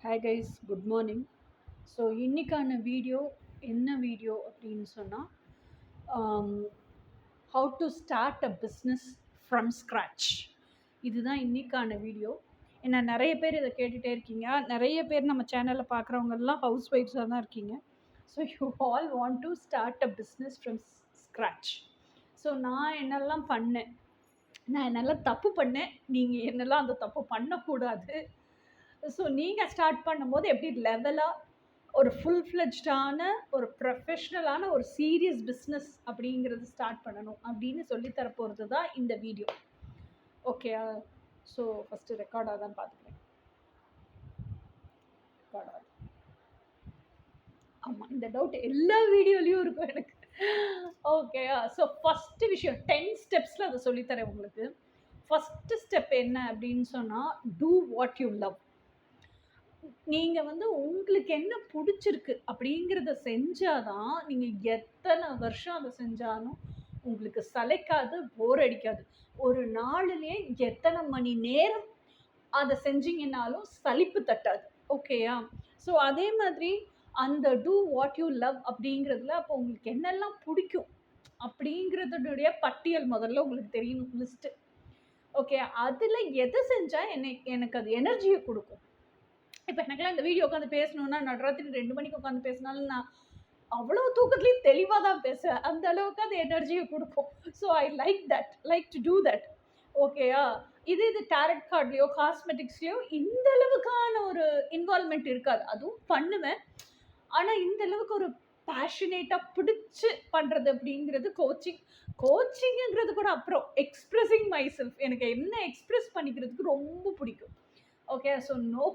Hi guys, good morning. So இன்றைக்கான video என்ன video அப்படின்னு சொன்னால், how to start a business from scratch. இதுதான் இன்றைக்கான வீடியோ. ஏன்னா நிறைய பேர் இதை கேட்டுகிட்டே இருக்கீங்க. நிறைய பேர் நம்ம சேனலில் பார்க்குறவங்கெல்லாம் ஹவுஸ் ஒய்ஃப்ஸாக தான் இருக்கீங்க. So you all want to start a business from scratch. So நான் என்னெல்லாம் பண்ணேன், நான் என்னெல்லாம் தப்பு பண்ணேன், நீங்கள் என்னெல்லாம் அந்த தப்பு பண்ணக்கூடாது. ஸோ நீங்கள் ஸ்டார்ட் பண்ணும்போது எப்படி லெவலாக ஒரு ஃபுல் ஃப்ளெஜ்டான ஒரு ப்ரொஃபஷ்னலான ஒரு சீரியஸ் பிஸ்னஸ் அப்படிங்கிறது ஸ்டார்ட் பண்ணணும் அப்படின்னு சொல்லித்தர போகிறது தான் இந்த வீடியோ. ஓகே, ஸோ ஃபஸ்ட்டு ரெக்கார்டாக தான் பார்த்துக்கிறேன். ரெக்கார்டாக ஆமாம், இந்த டவுட் எல்லா வீடியோலையும் இருக்கும் எனக்கு. ஓகே, ஸோ ஃபஸ்ட்டு விஷயம் 10 ஸ்டெப்ஸில் அதை சொல்லித்தரேன் உங்களுக்கு. ஃபஸ்ட்டு ஸ்டெப் என்ன அப்படின்னு சொன்னால், டூ வாட் யூ லவ். நீங்கள் உங்களுக்கு என்ன பிடிச்சிருக்கு அப்படிங்கிறத செஞ்சாதான் நீங்கள் எத்தனை வருஷம் அதை செஞ்சாலும் உங்களுக்கு சளைக்காது, போர் அடிக்காது. ஒரு நாளுலேயே எத்தனை மணி நேரம் அதை செஞ்சீங்கன்னாலும் சலிப்பு தட்டாது. ஓகேயா? ஸோ அதே மாதிரி அந்த டூ வாட் யூ லவ் அப்படிங்கிறதுல அப்போ உங்களுக்கு என்னெல்லாம் பிடிக்கும் அப்படிங்கிறதுடைய பட்டியல் முதல்ல உங்களுக்கு தெரியணும், லிஸ்ட்டு. ஓகே, அதில் எதை செஞ்சால் எனக்கு அது எனர்ஜியை கொடுக்கும். இப்போ எனக்குலாம் இந்த வீடியோ உட்காந்து பேசணுன்னா நடராத்திரி 2 மணிக்கு உட்காந்து பேசினாலும் நான் அவ்வளோ தூக்கத்துலேயும் தெளிவாக தான் பேசுவேன். அந்த அளவுக்கு அது எனர்ஜியை கொடுக்கும். So I like to do that. ஓகேயா? இது டேரட் கார்ட்லேயோ காஸ்மெட்டிக்ஸ்லேயோ இந்த அளவுக்கான ஒரு இன்வால்மெண்ட் இருக்காது. அதுவும் பண்ணுவேன், ஆனால் இந்த அளவுக்கு ஒரு பேஷனேட்டாக பிடிச்சி பண்ணுறது அப்படிங்கிறது கோச்சிங்கிறது கூட அப்புறம். எக்ஸ்ப்ரெஸிங் மை செல்ஃப், எனக்கு என்ன எக்ஸ்ப்ரெஸ் பண்ணிக்கிறதுக்கு ரொம்ப பிடிக்கும். Okay, so know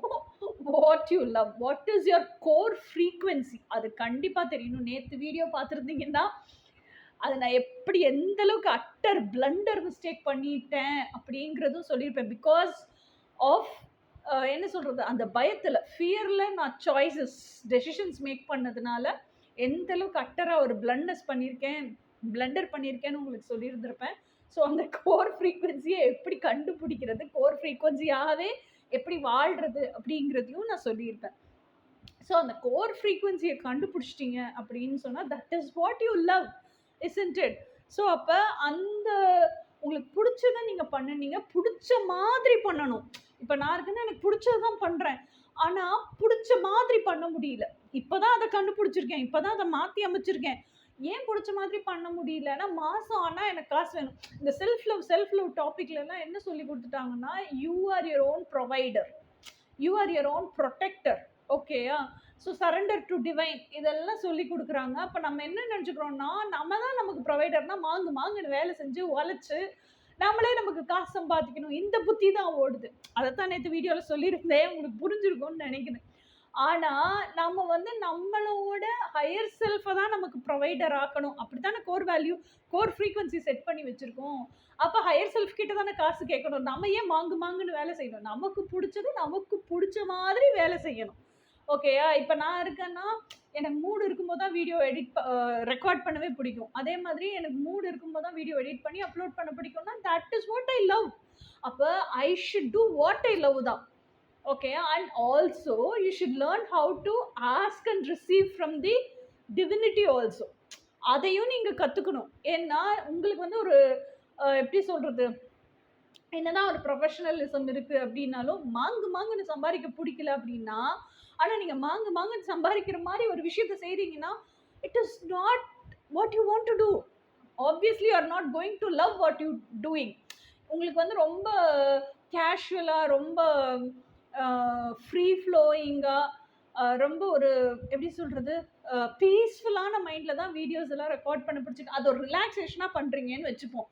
what you love, what is your core frequency, அது கண்டிப்பாக தெரியணும். நேற்று வீடியோ பார்த்துருந்தீங்கன்னா அதை நான் எப்படி எந்த அளவுக்கு அட்டர் பிளண்டர் மிஸ்டேக் பண்ணிட்டேன் அப்படிங்கிறதும் சொல்லியிருப்பேன். பிகாஸ் ஆஃப் என்ன சொல்கிறது, அந்த பயத்தில், ஃபியரில் நான் டெசிஷன்ஸ் மேக் பண்ணதுனால எந்த அளவுக்கு அட்டராக ஒரு பிளண்டர் பண்ணியிருக்கேன்னு உங்களுக்கு சொல்லியிருந்திருப்பேன். ஸோ அந்த கோர் ஃப்ரீக்வன்சியை எப்படி கண்டுபிடிக்கிறது, கோர் ஃப்ரீக்வன்சியாகவே எப்படி வாழ்கிறது அப்படிங்கிறதையும் நான் சொல்லியிருப்பேன். ஸோ அந்த கோர் ஃப்ரீக்வன்சியை கண்டுபிடிச்சிட்டிங்க அப்படின்னு சொன்னால் that is what you love, isn't it? So அப்போ அந்த உங்களுக்கு பிடிச்சதை நீங்கள் பண்ணுனீங்க, பிடிச்ச மாதிரி பண்ணணும். இப்போ நான் இருக்குன்னா எனக்கு பிடிச்சது தான் பண்ணுறேன், ஆனால் பிடிச்ச மாதிரி பண்ண முடியல. இப்போ தான் அதை கண்டுபிடிச்சிருக்கேன், இப்போ தான் அதை மாற்றி அமைச்சிருக்கேன். ஏன் பிடிச்ச மாதிரி பண்ண முடியலன்னா, மாதம் ஆனால் எனக்கு காசு வேணும். இந்த செல்ஃப் லவ் டாப்பிக்லலாம் என்ன சொல்லி கொடுத்துட்டாங்கன்னா, you are your own provider, you are your own protector. ஓகேயா? ஸோ சரண்டர் டு டிவைன், இதெல்லாம் சொல்லி கொடுக்குறாங்க. அப்போ நம்ம என்ன நினச்சிக்கிறோம்னா, நம்ம தான் நமக்கு ப்ரொவைடர்னா மாங்குன்னு வேலை செஞ்சு உழைச்சி நம்மளே நமக்கு காசு சம்பாதிக்கணும், இந்த புத்தி தான் ஓடுது. அதைத்தான் நேற்று வீடியோவில் சொல்லியிருந்தேன், உங்களுக்கு புரிஞ்சிருக்கும்னு நினைக்கிறேன். ஆனால் நம்ம நம்மளோட ஹையர் செல்ஃபை தான் நமக்கு ப்ரொவைடர் ஆக்கணும். அப்படி தானே கோர் ஃப்ரீக்வன்சி செட் பண்ணி வச்சுருக்கோம். அப்போ ஹையர் செல்ஃப் கிட்ட தானே காசு கேட்கணும். நம்ம ஏன் மாங்குன்னு வேலை செய்யணும்? நமக்கு பிடிச்சது நமக்கு பிடிச்ச மாதிரி வேலை செய்யணும். ஓகேயா? இப்போ நான் இருக்கேன்னா எனக்கு மூடு இருக்கும்போது தான் வீடியோ ரெக்கார்ட் பண்ணவே பிடிக்கும். அதே மாதிரி எனக்கு மூடு இருக்கும்போது தான் வீடியோ எடிட் பண்ணி அப்லோட் பண்ண பிடிக்கும்னா that is what I love. அப்போ I should do what I love தான். Okay, and also you should learn how to ask and receive from the divinity also. அதையும் நீங்கள் கற்றுக்கணும். ஏன்னா உங்களுக்கு ஒரு எப்படி சொல்கிறது, என்னதான் ஒரு ப்ரொஃபஷனலிசம் இருக்குது அப்படின்னாலும் மாங்குன்னு சம்பாதிக்க பிடிக்கல அப்படின்னா, ஆனால் நீங்கள் மாங்குன்னு சம்பாதிக்கிற மாதிரி ஒரு விஷயத்தை செய்கிறீங்கன்னா it is not what you want to do. Obviously you are not going to love what you doing. உங்களுக்கு ரொம்ப கேஷுவலாக, ரொம்ப ஃப்ரீ ஃப்ளோயிங்காக, ரொம்ப ஒரு எப்படி சொல்கிறது, பீஸ்ஃபுல்லான மைண்டில் தான் வீடியோஸ் எல்லாம் ரெக்கார்ட் பண்ண பிடிச்சிருக்கு. அது ஒரு ரிலாக்ஸேஷனாக பண்ணுறீங்கன்னு வச்சுப்போம்.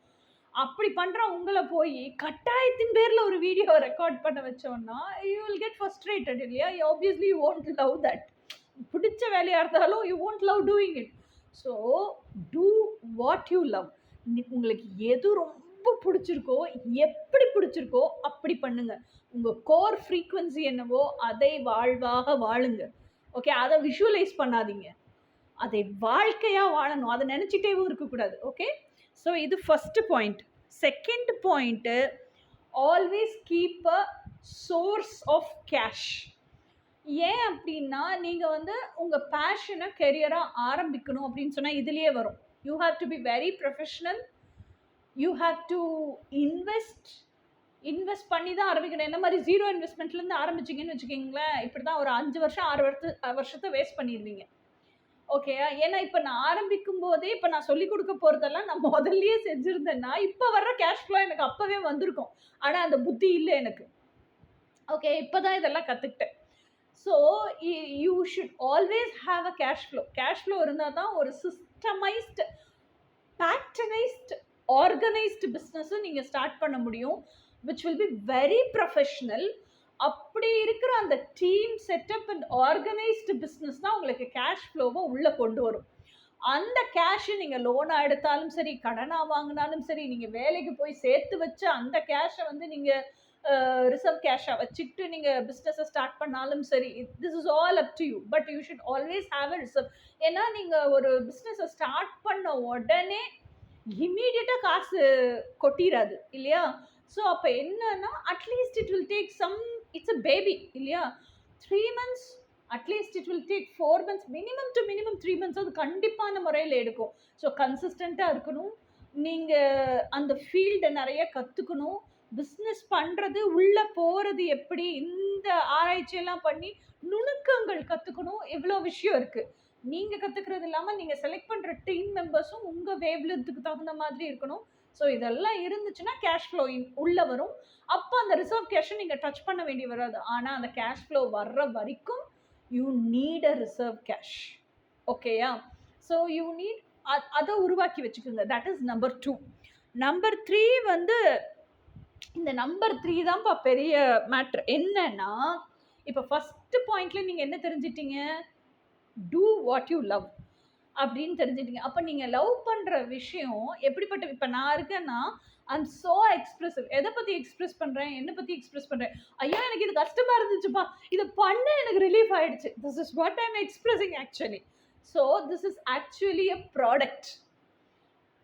அப்படி பண்ணுற உங்களை போய் கட்டாயத்தின் பேரில் ஒரு வீடியோ ரெக்கார்ட் பண்ண வச்சோன்னா யூ வில் கெட் ஃப்ரஸ்ட்ரேட்டட் இல்லையா? Obviously you want love that. பிடிச்ச வேலையாக இருந்தாலும் you want love doing it. So do what you love. உங்களுக்கு எது ரொம்ப பிடிச்சிருக்கோ, எப்படி பிடிச்சிருக்கோ அப்படி பண்ணுங்க. உங்கள் கோர் ஃப்ரீக்வன்சி என்னவோ அதை வாழ்வாக வாழுங்க. ஓகே, அதை விஷுவலைஸ் பண்ணாதீங்க, அதை வாழ்க்கையாக வாழணும். அதை நினச்சிட்டேவும் இருக்கக்கூடாது. ஓகே, ஸோ இது first point. Second point, always keep a source of cash. ஏன் அப்படின்னா, நீங்க வந்து உங்க பேஷன கெரியரா ஆரம்பிக்கணும் அப்படின்னு சொன்னா இதுலயே வரும். You have to be very professional. You have to invest. Invest பண்ணி தான் ஆரம்பிக்கணும். என்ன மாரி 0 இன்வெஸ்ட்மென்ட்லேருந்து ஆரம்பிச்சீங்கன்னு வச்சுக்கங்களேன், இப்படிதான் ஒரு 5 வருஷம் 6 வருஷத்த வேஸ்ட் பண்ணிருவீங்க. ஓகேயா? ஏன்னா இப்ப நான் ஆரம்பிக்கும் போதே, இப்ப நான் சொல்லிக் குடுக்க போறதெல்லாம் நான் முதல்லயே செஞ்சிருந்தேன்னா, இப்ப வர்ற கேஷ் ஃப்ளோ எனக்கு அப்பவே வந்திருக்கும். ஆனா அந்த புத்தி இல்ல எனக்கு. ஓகே, இப்பதான் இதெல்லாம் கத்துக்கிட்டேன். So you should always have a cash flow. Cash flow இருந்தா தான் ஒரு சிஸ்டமைஸ்டு, பேட்டர்னைஸ்டு, ஆர்கனைஸ்டு பிஸ்னஸை நீங்கள் ஸ்டார்ட் பண்ண முடியும், which will be very professional. அப்படி இருக்கிற அந்த team setup and organised business தான் உங்களுக்கு கேஷ் ஃப்ளோவை உள்ளே கொண்டு வரும். அந்த கேஷை நீங்கள் லோனாக எடுத்தாலும் சரி, கடனாக வாங்கினாலும் சரி, நீங்கள் வேலைக்கு போய் சேர்த்து வச்சு அந்த கேஷை வந்து நீங்கள் ரிசர்வ் கேஷாக வச்சுக்கிட்டு நீங்கள் பிஸ்னஸை ஸ்டார்ட் பண்ணாலும் சரி, this is all up to you. But you should always have a reserve. ஏன்னா நீங்கள் ஒரு பிஸ்னஸை ஸ்டார்ட் பண்ண உடனே இம்மீடியட்டாக காசு கொட்டிடாது இல்லையா? ஸோ அப்போ என்னன்னா, at least it will take some, it's a baby இல்லையா? 3 months, at least it will take 4 months, minimum to minimum 3 months அது கண்டிப்பான முறையில் எடுக்கும். ஸோ கன்சிஸ்டண்ட்டாக இருக்கணும். நீங்கள் அந்த ஃபீல்டை நிறைய கற்றுக்கணும். பிஸ்னஸ் பண்ணுறது, உள்ளே போகிறது எப்படி, இந்த ஆராய்ச்சியெல்லாம் பண்ணி நுணுக்கங்கள் கற்றுக்கணும். எவ்வளோ விஷயம் இருக்குது. நீங்கள் கற்றுக்கிறது இல்லாமல் நீங்கள் செலக்ட் பண்ணுற டீம் மெம்பர்ஸும் உங்கள் வேவ்லென்த்துக்கு தகுந்த மாதிரி இருக்கணும். ஸோ இதெல்லாம் இருந்துச்சுன்னா கேஷ் ஃப்ளோ உள்ளே வரும். அப்போ அந்த ரிசர்வ் கேஷை நீங்கள் டச் பண்ண வேண்டி வராது. ஆனால் அந்த கேஷ் ஃப்ளோ வர்ற வரைக்கும் you need a reserve cash. ஓகேயா? ஸோ யூ நீட் அதை உருவாக்கி வச்சுக்கோங்க. That is number 2. நம்பர் 3 வந்து, இந்த நம்பர் 3 தான்ப்பா பெரிய மேட்ரு. என்னன்னா, இப்போ ஃபர்ஸ்ட் பாயிண்ட்ல நீங்கள் என்ன தெரிஞ்சிட்டீங்க? டூ வாட் யூ லவ் அப்படின்னு தெரிஞ்சுட்டீங்க. அப்போ நீங்கள் லவ் பண்ணுற விஷயம் எப்படிப்பட்ட, இப்போ நான் இருக்கேன்னா ஐம் ஸோ எக்ஸ்பிரசிவ். எதை பற்றி எக்ஸ்பிரஸ் பண்ணுறேன், என்னை பற்றி எக்ஸ்பிரஸ் பண்ணுறேன். ஐயோ எனக்கு இது கஷ்டமாக இருந்துச்சுப்பா, இதை பண்ண எனக்கு ரிலீஃப் ஆகிடுச்சு. This is what I am expressing actually. So this is actually a product.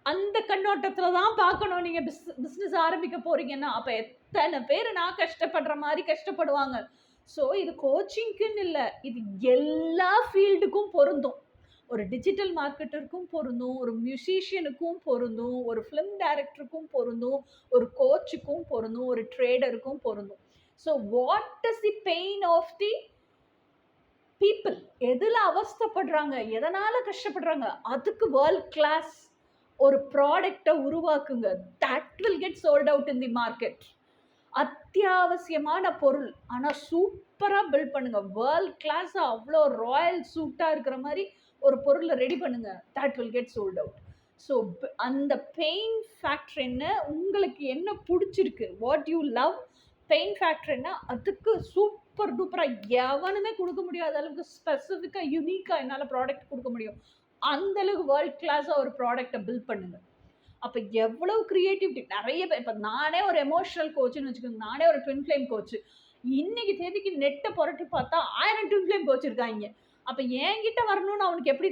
அந்த கண்ணோட்டத்தில் தான் பார்க்கணும். நீங்கள் பிஸ்னஸ் ஆரம்பிக்க போகிறீங்கன்னா அப்போ எத்தனை பேர் நான் கஷ்டப்படுற மாதிரி கஷ்டப்படுவாங்க. ஸோ இது கோச்சிங்க்குன்னு இல்லை, இது எல்லா ஃபீல்டுக்கும் பொருந்தும். ஒரு டிஜிட்டல் மார்க்கெட்டருக்கும் பொருந்தும், ஒரு மியூசிஷியனுக்கும் பொருந்தும், ஒரு ஃபிலிம் டைரக்டருக்கும் பொருந்தும், ஒரு கோச்சுக்கும் பொருந்தும், ஒரு ட்ரேடருக்கும் பொருந்தும். So what is the pain of the people? எதில் அவஸ்தப்படுறாங்க, எதனால் கஷ்டப்படுறாங்க, அதுக்கு வேர்ல்ட் கிளாஸ் ஒரு ப்ராடக்டை உருவாக்குங்க. That will get sold out in the market. அத்தியாவசியமான பொருள், ஆனால் சூப்பராக பில்ட் பண்ணுங்க. வேர்ல்ட் கிளாஸ் அவ்வளோ ராயல் சூட்டாக இருக்கிற மாதிரி ஒரு பொருளை ரெடி பண்ணுங்க. That will get sold out. So அந்த பெயின் ஃபேக்டர் என்ன, உங்களுக்கு என்ன பிடிச்சிருக்கு, what you love, pain factor என்ன, அதுக்கு சூப்பர் டூப்பராக எவனுமே கொடுக்க முடியாத அளவுக்கு ஸ்பெசிஃபிக்காக யூனிக்காக என்னால் ப்ராடக்ட் கொடுக்க முடியும். அந்தளவுக்கு வேர்ல்ட் கிளாஸாக ஒரு ப்ராடக்டை பில்ட் பண்ணுங்க. அப்போ எவ்வளோ க்ரியேட்டிவிட்டி நிறைய பேர். இப்போ நானே ஒரு எமோஷனல் கோச்சுன்னு வச்சுக்கோங்க, நானே ஒரு ட்வின் ஃப்ளேம் கோச்சு. இன்னைக்கு தேதிக்கு நெட்டை புரட்டி பார்த்தா 1000 ட்வின் ஃப்ளேம் கோச் இருக்காங்க. அப்போ என்கிட்ட வரணும்னு அவனுக்கு எப்படி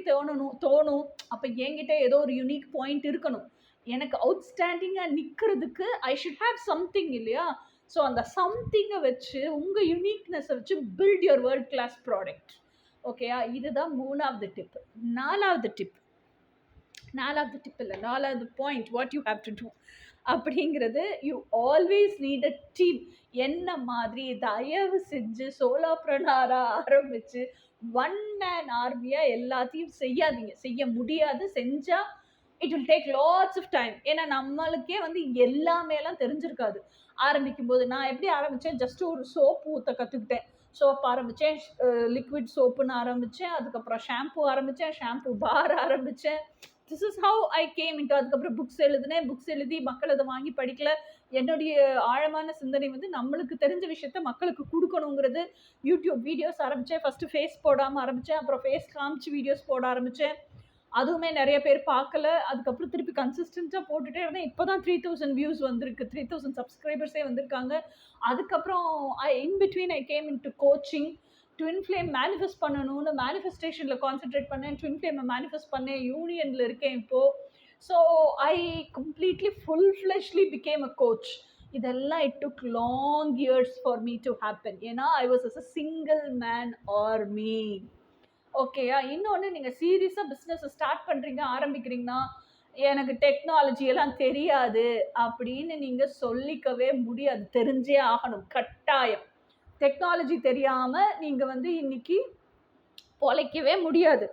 தோணும். அப்போ என்கிட்ட ஏதோ ஒரு யூனிக் பாயிண்ட் இருக்கணும். எனக்கு அவுட்ஸ்டாண்டிங்காக நிற்கிறதுக்கு ஐ ஷுட் ஹேவ் சம்திங் இல்லையா? ஸோ அந்த சம்திங்கை வச்சு, உங்கள் யூனிக்னஸை வச்சு build your world class product. ஓகேயா? இதுதான் 3வது டிப். 4வது டிப் இல்லை, 4வது point, what you have to do அப்படிங்கிறது, you always need a team. என்ன மாதிரி தயவு செஞ்சு சோலோப்ரனராக ஆரம்பித்து ஒன் மேன் ஆர்மியாக எல்லாத்தையும் செய்யாதீங்க. செய்ய முடியாது. செஞ்சால் it will take lots of time. ஏன்னா நம்மளுக்கே வந்து எல்லாமேலாம் தெரிஞ்சிருக்காது. ஆரம்பிக்கும் போது நான் எப்படி ஆரம்பித்தேன், ஜஸ்ட் ஒரு சோப்பு ஊற்ற கற்றுக்கிட்டேன். சோப் ஆரம்பித்தேன், லிக்விட் சோப்புன்னு ஆரம்பித்தேன், அதுக்கப்புறம் ஷாம்பு ஆரம்பித்தேன், ஷாம்பு பார் ஆரம்பித்தேன். This is how I came into. அதுக்கப்புறம் புக்ஸ் எழுதினேன், புக்ஸ் எழுதி மக்கள் அதை வாங்கி படிக்கல. என்னுடைய ஆழமான சிந்தனை வந்து நம்மளுக்கு தெரிஞ்ச விஷயத்த மக்களுக்கு கொடுக்கணுங்கிறது. யூடியூப் வீடியோஸ் ஆரம்பித்தேன். ஃபஸ்ட்டு ஃபேஸ் போடாமல் ஆரம்பித்தேன், அப்புறம் ஃபேஸ் காமிச்சு வீடியோஸ் போட ஆரம்பித்தேன். அதுவுமே நிறைய பேர் பார்க்கல. அதுக்கப்புறம் திருப்பி கன்சிஸ்டண்ட்டாக போட்டுகிட்டே இருந்தேன். இப்போ தான் 3000 வியூஸ் வந்திருக்கு, 3000 சப்ஸ்கிரைபர்ஸே வந்திருக்காங்க. அதுக்கப்புறம் in between I came into coaching. Twin flame manifest பண்ணணும்னு மேனிஃபெஸ்டேஷனில் கான்சென்ட்ரேட் பண்ணேன். ட்வின் ஃப்ளேமை மேனிஃபெஸ்ட் பண்ணேன். யூனியனில் இருக்கேன் இப்போது. So I completely full fleshly became a coach. இதெல்லாம் it took long years for me to happen. ஏன்னா I was as a single man army. ஓகேயா? இன்னொன்று, நீங்கள் சீரியஸாக பிஸ்னஸ் ஸ்டார்ட் பண்ணுறீங்க, ஆரம்பிக்கிறீங்கன்னா எனக்கு டெக்னாலஜி எல்லாம் தெரியாது அப்படின்னு நீங்கள் சொல்லிக்கவே முடியாது. தெரிஞ்சே ஆகணும், கட்டாயம். டெக்னாலஜி தெரியாமல் நீங்கள் வந்து இன்னைக்கு பொழைக்கவே முடியாது.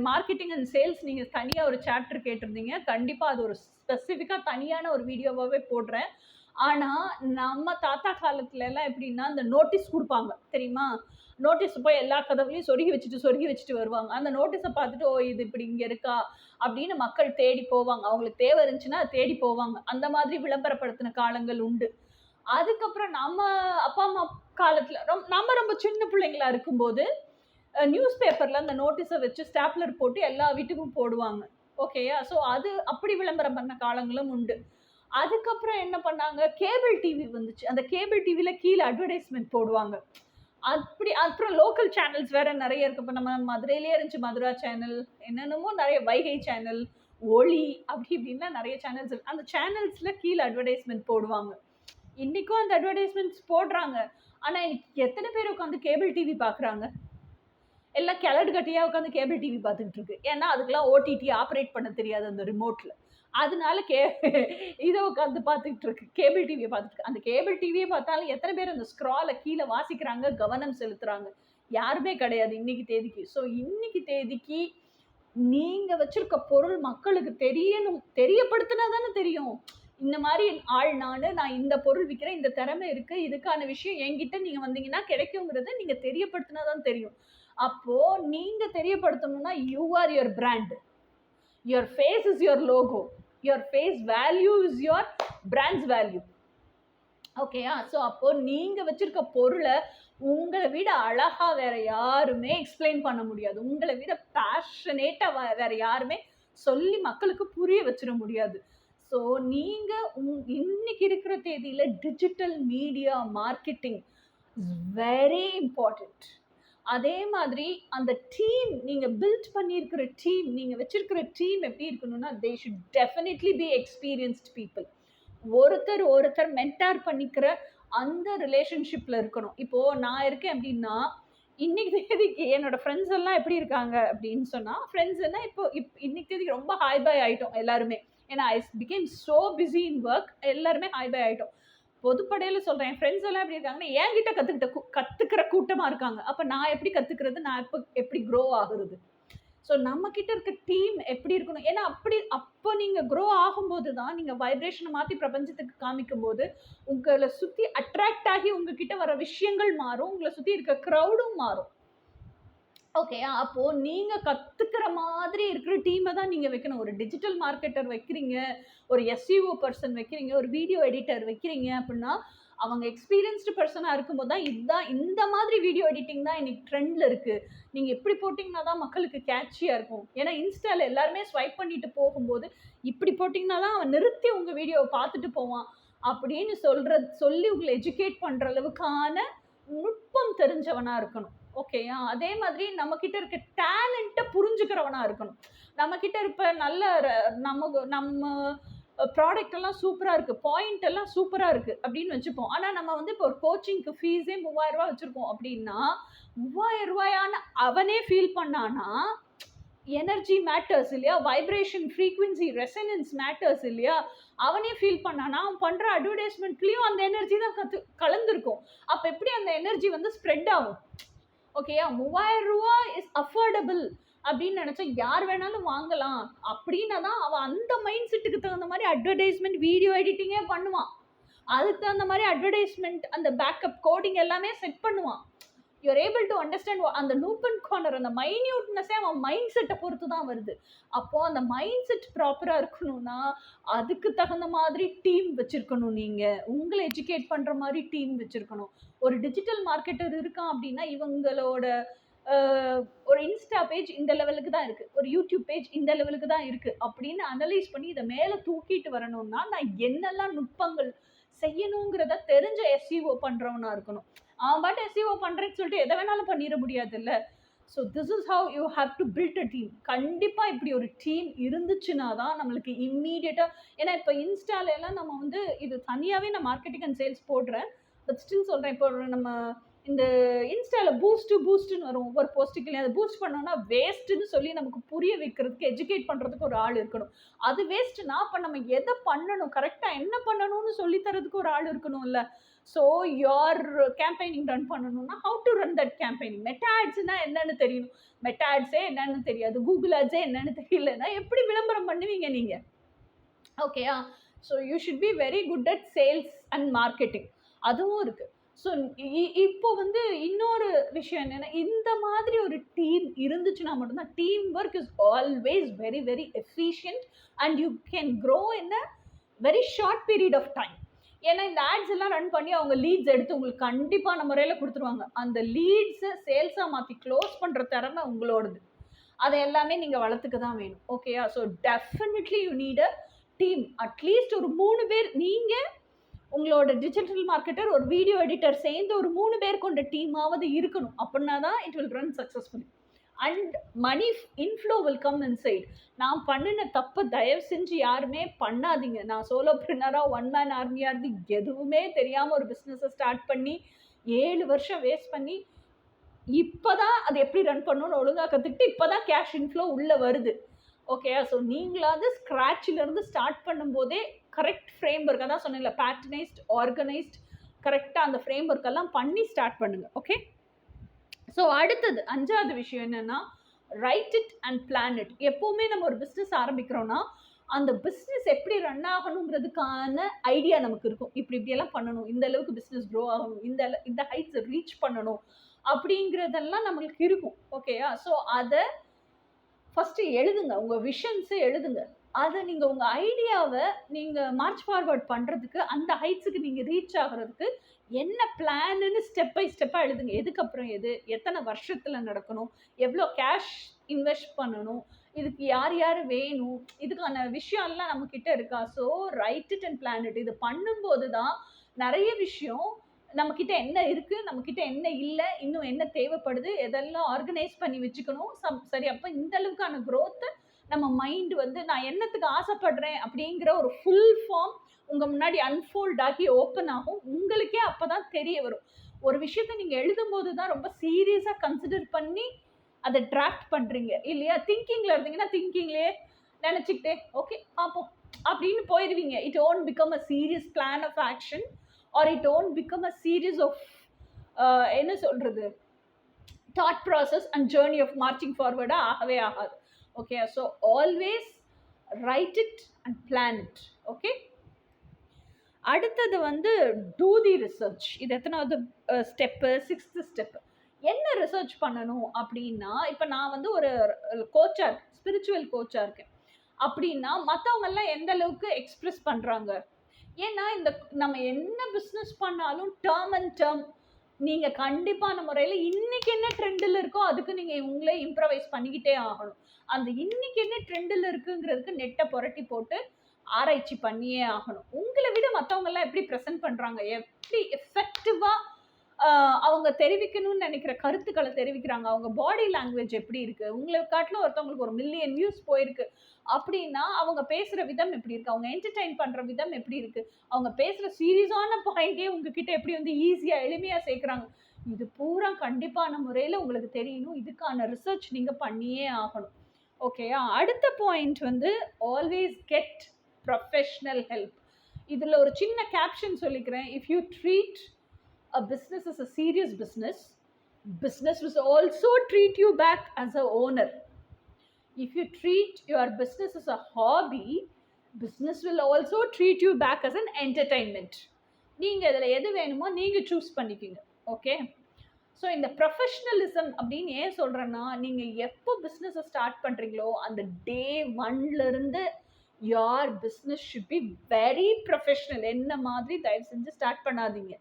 மார்க்கெட்டிங் அண்ட் சேல்ஸ் நீங்கள் தனியாக ஒரு சாப்டர் கேட்டிருந்தீங்க. கண்டிப்பாக அது ஒரு ஸ்பெசிஃபிக்காக தனியான ஒரு வீடியோவாகவே போடுறேன். ஆனால் நம்ம தாத்தா காலத்துல எல்லாம் எப்படின்னா, இந்த நோட்டீஸ் கொடுப்பாங்க தெரியுமா? நோட்டீஸ் போய் எல்லா கதவுலையும் சொருகி வச்சுட்டு வருவாங்க. அந்த நோட்டீஸை பார்த்துட்டு, ஓ இது இப்படி இங்கே இருக்கா அப்படின்னு மக்கள் தேடி போவாங்க. அவங்களுக்கு தேவை இருந்துச்சுன்னா தேடி போவாங்க. அந்த மாதிரி விளம்பரப்படுத்தின காலங்கள் உண்டு. அதுக்கப்புறம் நம்ம அப்பா அம்மா காலத்தில் நம்ம ரொம்ப சின்ன பிள்ளைங்களா இருக்கும்போது நியூஸ் பேப்பரில் அந்த நோட்டீஸை வச்சு ஸ்டாப்லர் போட்டு எல்லா வீட்டுக்கும் போடுவாங்க. ஓகேயா? ஸோ அது அப்படி விளம்பரம் பண்ண காலங்களும் உண்டு. அதுக்கப்புறம் என்ன பண்ணாங்க, கேபிள் டிவி வந்துச்சு. அந்த கேபிள் டிவியில் கீழே அட்வர்டைஸ்மெண்ட் போடுவாங்க. அப்படி அப்புறம் லோக்கல் சேனல்ஸ் வேற நிறைய இருக்கு. இப்போ நம்ம மதுரையிலே இருந்துச்சு மதுரா சேனல், என்னென்னமோ நிறைய வைகை சேனல், ஒளி, அப்படி இப்படின்லாம் நிறைய சேனல்ஸ் இருக்கு. அந்த சேனல்ஸில் கீழே அட்வர்டைஸ்மெண்ட் போடுவாங்க. இன்னைக்கும் அந்த அட்வர்டைஸ்மெண்ட்ஸ் போடுறாங்க. ஆனால் இன்னைக்கு எத்தனை பேர் உட்காந்து கேபிள் டிவி பார்க்குறாங்க? எல்லாம் கிளடு கட்டியாக உட்காந்து கேபிள் டிவி பார்த்துக்கிட்டு இருக்கு. ஏன்னா அதுக்கெல்லாம் ஓடிடி ஆப்ரேட் பண்ண தெரியாது அந்த ரிமோட்டில். அதனால இதை உட்காந்து பார்த்துக்கிட்டு இருக்கு, கேபிள் டிவியை பார்த்துட்டு. அந்த கேபிள் டிவியை பார்த்தாலும் எத்தனை பேர் அந்த ஸ்க்ராலை கீழே வாசிக்கிறாங்க, கவனம் செலுத்துறாங்க? யாருமே கிடையாது இன்னைக்கு தேதிக்கு. ஸோ இன்னைக்கு தேதிக்கு நீங்கள் வச்சிருக்க பொருள் மக்களுக்கு தெரியணும், தெரியப்படுத்தினா தானே தெரியும். இந்த மாதிரி ஆள் நான் இந்த பொருள் விற்கிறேன், இந்த திறமை இருக்கு, இதுக்கான விஷயம் என்கிட்ட நீங்க வந்தீங்கன்னா கிடைக்குங்கிறத நீங்க தெரியப்படுத்தினா தான் தெரியும். அப்போ நீங்க தெரியப்படுத்தணும்னா you are your brand, your face is your logo, your face value is your brands value. ஓகேயா? ஸோ அப்போ நீங்க வச்சிருக்க பொருளை உங்களை விட அழகா வேற யாருமே எக்ஸ்பிளைன் பண்ண முடியாது. உங்களை விட பேஷனேட்டா வேற யாருமே சொல்லி மக்களுக்கு புரிய வச்சிட முடியாது. ஸோ நீங்கள் இன்னைக்கு இருக்கிற தேதியில் digital media marketing is very important. அதே மாதிரி அந்த டீம், நீங்கள் பில்ட் பண்ணியிருக்கிற டீம், நீங்கள் வச்சிருக்கிற டீம் எப்படி இருக்கணும்னா, they should definitely be experienced people. ஒருத்தர் மென்டார் பண்ணிக்கிற அந்த ரிலேஷன்ஷிப்பில் இருக்கணும். இப்போது நான் இருக்கேன் அப்படின்னா, இன்னைக்கு தேதிக்கு என்னோட ஃப்ரெண்ட்ஸ் எல்லாம் எப்படி இருக்காங்க அப்படின்னு சொன்னால், ஃப்ரெண்ட்ஸ்னால் இன்னைக்கு தேதிக்கு ரொம்ப ஹாய் பாய் ஆகிட்டோம் எல்லாருமே. ஏன்னா I became so busy in work, எல்லாருமே ஹாய் பாய் ஆகிட்டோம். பொதுப்படையில் சொல்கிறேன், என் ஃப்ரெண்ட்ஸ் எல்லாம் எப்படி இருக்காங்கன்னா, என்கிட்ட கற்றுக்கிற கூட்டமாக இருக்காங்க. அப்போ நான் எப்படி கற்றுக்கிறது, நான் எப்படி க்ரோ ஆகுறது? ஸோ நம்மக்கிட்ட இருக்க டீம் எப்படி இருக்கணும்? ஏன்னா அப்போ நீங்கள் க்ரோ ஆகும்போது தான் நீங்கள் வைப்ரேஷனை மாற்றி பிரபஞ்சத்துக்கு காமிக்கும் போது உங்களை சுற்றி அட்ராக்ட் ஆகி உங்ககிட்ட வர விஷயங்கள் மாறும், உங்களை சுற்றி இருக்க க்ரௌடும் மாறும். ஓகேயா? அப்போது நீங்கள் கற்றுக்கிற மாதிரி இருக்கிற டீமை தான் நீங்கள் வைக்கணும். ஒரு டிஜிட்டல் மார்க்கெட்டர் வைக்கிறீங்க, ஒரு எஸ்இஓ பர்சன் வைக்கிறீங்க, ஒரு வீடியோ எடிட்டர் வைக்கிறீங்க அப்படின்னா அவங்க எக்ஸ்பீரியன்ஸ்டு பர்சனாக இருக்கும்போது தான் இந்த மாதிரி வீடியோ எடிட்டிங் தான் இன்னைக்கு ட்ரெண்டில் இருக்குது. நீங்கள் எப்படி போட்டிங்கன்னா தான் மக்களுக்கு கேட்சியாக இருக்கும். ஏன்னா இன்ஸ்டாவில் எல்லாருமே ஸ்வைப் பண்ணிட்டு போகும்போது இப்படி போட்டிங்கன்னா தான் அவன் நிறுத்தி உங்கள் வீடியோவை பார்த்துட்டு போவான் அப்படின்னு சொல்லி உங்களை எஜுகேட் பண்ணுற அளவுக்கான நுட்பம் தெரிஞ்சவனாக இருக்கணும். ஓகேயா? அதே மாதிரி நம்மக்கிட்ட இருக்க டேலண்ட்டை புரிஞ்சுக்கிறவனாக இருக்கணும். நம்மக்கிட்ட இருப்ப நல்ல நம்ம ப்ராடக்ட் எல்லாம் சூப்பராக இருக்குது, பாயிண்ட் எல்லாம் சூப்பராக இருக்குது அப்படின்னு வச்சுப்போம். ஆனால் நம்ம வந்து இப்போ ஒரு கோச்சிங்க்கு ஃபீஸே 3000 ரூபா வச்சுருக்கோம் அப்படின்னா 3000 ரூபாயான அவனே ஃபீல் பண்ணானா எனர்ஜி மேட்டர்ஸ் இல்லையா, வைப்ரேஷன், ஃப்ரீக்வன்சி, ரெசனன்ஸ் மேட்டர்ஸ் இல்லையா, அவனே ஃபீல் பண்ணானா அவன் பண்ணுற அட்வர்டைஸ்மெண்ட்லேயும் அந்த எனர்ஜி தான் கலந்துருக்கும். அப்போ எப்படி அந்த எனர்ஜி வந்து ஸ்ப்ரெட் ஆகும்? ஓகேயா? 3000 ரூபா இஸ் அஃபோர்டபுள் அப்படின்னு நினச்சா யார் வேணாலும் வாங்கலாம் அப்படின்னா தான் அவன் அந்த மைண்ட் செட்டுக்கு தகுந்த மாதிரி அட்வர்டைஸ்மெண்ட், வீடியோ எடிட்டிங்கே பண்ணுவான். அதுக்கு தகுந்த மாதிரி அட்வர்டைஸ்மெண்ட், அந்த பேக்கப் கோடிங் எல்லாமே செட் பண்ணுவான். யூஆர் ஏபிள் டு அண்டர்ஸ்டாண்ட் அந்த லூப் அண்ட் கார்னர், அந்த மைன்யூட்னஸே அவன் மைண்ட் செட்டை பொறுத்து தான் வருது. அப்போது அந்த மைண்ட் செட் ப்ராப்பராக இருக்கணும்னா அதுக்கு தகுந்த மாதிரி டீம் வச்சுருக்கணும். நீங்கள் உங்களை எஜுகேட் பண்ணுற மாதிரி டீம் வச்சுருக்கணும். ஒரு டிஜிட்டல் மார்க்கெட்டர் இருக்கான் அப்படின்னா இவங்களோட ஒரு இன்ஸ்டா பேஜ் இந்த லெவலுக்கு தான் இருக்குது, ஒரு யூடியூப் பேஜ் இந்த லெவலுக்கு தான் இருக்குது அப்படின்னு அனலைஸ் பண்ணி இதை மேலே தூக்கிட்டு வரணும்னா நான் என்னெல்லாம் நுட்பங்கள் செய்யணுங்கிறத தெரிஞ்ச எஸ்இஓ பண்ணுறவனா இருக்கணும். அவன் பாட்டு எஸ்இஓ பண்ணுறேன்னு சொல்லிட்டு எதை வேணாலும் பண்ணிட முடியாது இல்லை. So this is how you have to build a team. கண்டிப்பாக இப்படி ஒரு டீம் இருந்துச்சுன்னா தான் நம்மளுக்கு இம்மீடியட்டாக, ஏன்னா இப்போ இன்ஸ்டாலெல்லாம் நம்ம வந்து இது தனியாகவே நான் மார்க்கெட்டிங் அண்ட் சேல்ஸ் போடுறேன். பட் ஸ்டில் சொல்கிறேன், இப்போ நம்ம இந்த இன்ஸ்டாவில் பூஸ்ட்டுன்னு வரும் ஒவ்வொரு போஸ்ட்டுக்குலையும். அதை பூஸ்ட் பண்ணோம்னா வேஸ்ட்டுன்னு சொல்லி நமக்கு புரிய வைக்கிறதுக்கு, எஜுகேட் பண்ணுறதுக்கு ஒரு ஆள் இருக்கணும். அது வேஸ்ட்டுனா அப்போ நம்ம எதை பண்ணணும், கரெக்டாக என்ன பண்ணணும்னு சொல்லித்தரதுக்கு ஒரு ஆள் இருக்கணும்ல. ஸோ யோர் கேம்பெயினிங் ரன் பண்ணணும்னா how to run that campaigning. Meta ஆட்ஸ்னா என்னன்னு தெரியணும். மெட்டா ஆட்ஸே என்னன்னு தெரியாது, கூகுள் ஆட்ஸே என்னன்னு தெரியலன்னா எப்படி விளம்பரம் பண்ணுவீங்க நீங்கள்? ஓகேயா? So you should be very good at sales and marketing. அதுவும் இருக்கு. ஸோ இப்போ வந்து இன்னொரு விஷயம் என்னன்னா, இந்த மாதிரி ஒரு டீம் இருந்துச்சுன்னா மட்டும்தான், team work is always very very efficient and you can grow in a very short period of time. ஏன்னா இந்த ஆட்ஸ் எல்லாம் ரன் பண்ணி அவங்க லீட்ஸ் எடுத்து உங்களுக்கு கண்டிப்பான முறையில் கொடுத்துருவாங்க. அந்த லீட்ஸை சேல்ஸாக மாற்றி க்ளோஸ் பண்ணுற திறமை உங்களோடது. அதை எல்லாமே நீங்கள் வளர்த்துக்க தான் வேணும். ஓகேயா? So definitely you need a team. At least ஒரு 3 பேர், நீங்கள் உங்களோட டிஜிட்டல் மார்க்கெட்டர், ஒரு வீடியோ எடிட்டர் சேர்ந்து ஒரு 3 பேர் கொண்ட டீமாவது இருக்கணும். அப்படின்னா தான் it will run successfully. And money inflow will come inside. நான் பண்ணின தப்பு தயவு செஞ்சு யாருமே பண்ணாதீங்க. நான் சோலோப்ரினராக 1 மேன் ஆர்மியாக இருந்து எதுவுமே தெரியாமல் ஒரு பிஸ்னஸை ஸ்டார்ட் பண்ணி 7 வருஷம் வேஸ்ட் பண்ணி இப்போதான் அது எப்படி ரன் பண்ணணும்னு ஒழுங்காக கற்றுக்கிட்டு இப்போதான் கேஷ் இன்ஃப்ளோ உள்ளே வருது. ஓகே, ஸோ நீங்களாவது ஸ்க்ராட்சிலேருந்து ஸ்டார்ட் பண்ணும்போதே கரெக்ட் ஃப்ரேம் ஒர்க், அதான் சொன்னீங்களா, பேட்டர்னைஸ்ட், ஆர்கனைஸ்ட், கரெக்டாக அந்த ஃப்ரேம் ஒர்க் எல்லாம் பண்ணி ஸ்டார்ட் பண்ணுங்க. ஓகே, ஸோ அடுத்தது 5வது விஷயம் என்னன்னா, right it and plan it. எப்போவுமே நம்ம ஒரு பிஸ்னஸ் ஆரம்பிக்கிறோன்னா அந்த பிஸ்னஸ் எப்படி ரன் ஆகணுங்கிறதுக்கான ஐடியா நமக்கு இருக்கும். இப்படியெல்லாம் பண்ணணும், இந்த அளவுக்கு பிஸ்னஸ் க்ரோ ஆகணும், இந்த ஹைட்ஸை ரீச் பண்ணணும் அப்படிங்கிறதெல்லாம் நம்மளுக்கு இருக்கும். ஓகேயா? ஸோ அதை ஃபஸ்ட்டு எழுதுங்க, உங்கள் விஷன்ஸை எழுதுங்க. அதை நீங்கள் உங்கள் ஐடியாவை நீங்கள் மார்ச் ஃபார்வர்ட் பண்ணுறதுக்கு, அந்த ஹைட்ஸுக்கு நீங்கள் ரீச் ஆகிறதுக்கு என்ன பிளான்னு ஸ்டெப் பை ஸ்டெப்பாக எழுதுங்க. எதுக்கப்புறம் எது, எத்தனை வருஷத்தில் நடக்கணும், எவ்வளோ கேஷ் இன்வெஸ்ட் பண்ணணும், இதுக்கு யார் யார் வேணும், இதுக்கான விஷயம்லாம் நம்மக்கிட்ட இருக்கா. So right it and plan it. இது பண்ணும்போது தான் நிறைய விஷயம் நம்மக்கிட்ட என்ன இருக்குது, நம்மக்கிட்ட என்ன இல்லை, இன்னும் என்ன தேவைப்படுது, எதெல்லாம் ஆர்கனைஸ் பண்ணி வச்சுக்கணும். சரி, அப்போ இந்த அளவுக்கான க்ரோத்தை நம்ம மைண்டு வந்து நான் என்னத்துக்கு ஆசைப்படுறேன் அப்படிங்கிற ஒரு ஃபுல் ஃபார்ம் உங்கள் முன்னாடி அன்ஃபோல்ட் ஆகி ஓப்பன் ஆகும். உங்களுக்கே அப்போ தான் தெரிய வரும். ஒரு விஷயத்தை நீங்கள் எழுதும்போது தான் ரொம்ப சீரியஸாக கன்சிடர் பண்ணி அதை டிராஃப்ட் பண்ணுறீங்க இல்லையா? திங்கிங்கில் இருந்தீங்கன்னா திங்கிங்லேயே நினச்சிக்கிட்டே ஓகே பார்ப்போம் அப்படின்னு போயிடுவீங்க. It won't become a serious plan of action or it won't become a series of என்ன சொல்கிறது, thought process and journey of marching ஃபார்வர்டாக ஆகவே ஆகாது. Okay, so always write it and plan it. Okay, அடுத்தது வந்து டூ தி ரிசர்ச். இது எத்தனாவது step? 6th step. என்ன ரிசர்ச் பண்ணணும் அப்படின்னா, இப்போ நான் வந்து ஒரு கோச்சாக இருக்கேன், ஸ்பிரிச்சுவல் கோச்சாக இருக்கேன் அப்படின்னா மற்றவங்கெல்லாம் எந்த அளவுக்கு எக்ஸ்ப்ரெஸ் பண்ணுறாங்க. ஏன்னா இந்த நம்ம என்ன பிஸ்னஸ் பண்ணாலும் டேர்ம் அண்ட் டேர்ம் நீங்கள் கண்டிப்பான முறையில் இன்றைக்கி என்ன ட்ரெண்டில் இருக்கோ அதுக்கு நீங்கள் உங்களே இம்ப்ரவைஸ் பண்ணிக்கிட்டே ஆகணும். அந்த இன்றைக்கி என்ன ட்ரெண்டில் இருக்குங்கிறதுக்கு நெட்டை புரட்டி போட்டு ஆராய்ச்சி பண்ணியே ஆகணும். உங்களை விட மற்றவங்கெல்லாம் எப்படி ப்ரெசென்ட் பண்ணுறாங்க, எப்படி எஃபெக்டிவாக அவங்க தெரிவிக்கணும்னு நினைக்கிற கருத்துக்களை தெரிவிக்கிறாங்க, அவங்க பாடி லாங்குவேஜ் எப்படி இருக்குது, உங்களை காட்டிலும் ஒருத்தவங்களுக்கு 1 மில்லியன் வியூஸ் போயிருக்கு அப்படின்னா அவங்க பேசுகிற விதம் எப்படி இருக்குது, அவங்க என்டர்டெயின் பண்ணுற விதம் எப்படி இருக்குது, அவங்க பேசுகிற சீரியஸான பாயிண்டே உங்ககிட்ட எப்படி வந்து ஈஸியாக எளிமையாக சேர்க்குறாங்க, இது பூரா கண்டிப்பான முறையில் உங்களுக்கு தெரியணும். இதுக்கான ரிசர்ச் நீங்கள் பண்ணியே ஆகணும். ஓகேயா? அடுத்த பாயிண்ட் வந்து ஆல்வேஸ் கெட் ப்ரொஃபஷ்னல் ஹெல்ப். இதில் ஒரு சின்ன கேப்ஷன் சொல்லிக்கிறேன். If you treat a business is a serious business will also treat you back as a owner. If you treat your business as a hobby, business will also treat you back as an entertainment. நீங்க இதில் எது வேணுமோ நீங்கள் choose பண்ணிக்கிங்க. Okay, so இந்த professionalism அப்படின்னு ஏன் சொல்கிறேன்னா, நீங்கள் எப்போ பிஸ்னஸை ஸ்டார்ட் பண்ணுறீங்களோ அந்த டே 1லேருந்து your business should be very professional. என்ன மாதிரி தயவு செஞ்சு ஸ்டார்ட் பண்ணாதீங்க.